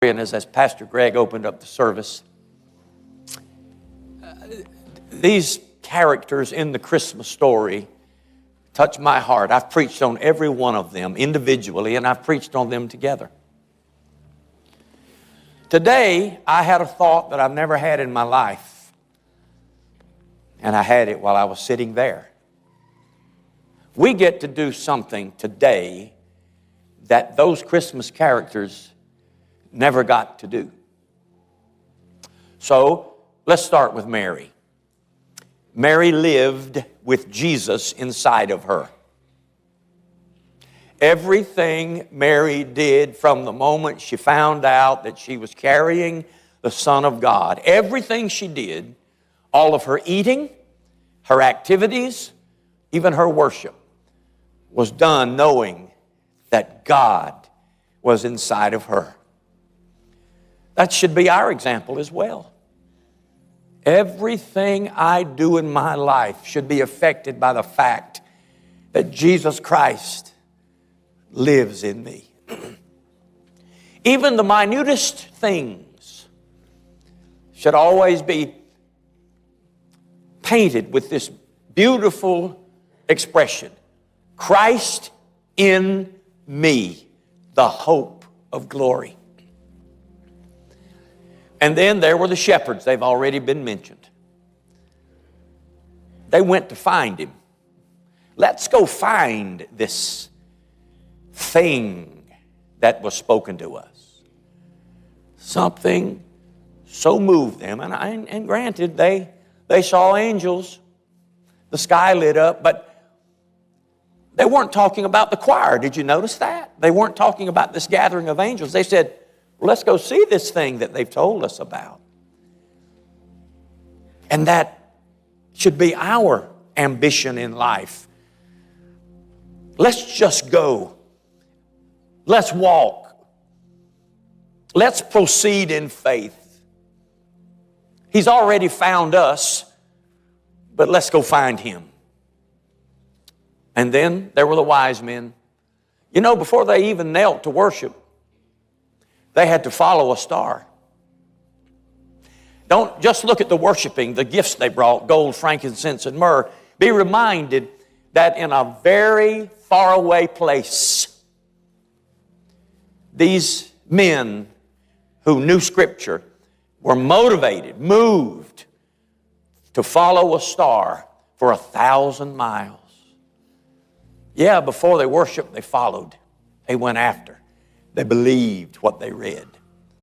And as Pastor Greg opened up the service, these characters in the Christmas story touch my heart. I've preached on every one of them individually, and I've preached on them together. Today, I had a thought that I've never had in my life, and I had it while I was sitting there. We get to do something today that those Christmas characters never got to do. So, let's start with Mary. Mary lived with Jesus inside of her. Everything Mary did from the moment she found out that she was carrying the Son of God, everything she did, all of her eating, her activities, even her worship, was done knowing that God was inside of her. That should be our example as well. Everything I do in my life should be affected by the fact that Jesus Christ lives in me. Even the minutest things should always be painted with this beautiful expression: Christ in me, the hope of glory. And then there were the shepherds. They've already been mentioned. They went to find him. Let's go find this thing that was spoken to us. Something so moved them. And granted, they saw angels. The sky lit up, but they weren't talking about the choir. Did you notice that? They weren't talking about this gathering of angels. They said, let's go see this thing that they've told us about. And that should be our ambition in life. Let's just go. Let's walk. Let's proceed in faith. He's already found us, but let's go find him. And then there were the wise men. You know, before they even knelt to worship, they had to follow a star. Don't just look at the worshiping, the gifts they brought, gold, frankincense, and myrrh. Be reminded that in a very faraway place, these men who knew Scripture were motivated, moved to follow a star for 1,000 miles. Yeah, before they worshiped, they followed. They went after. They believed what they read.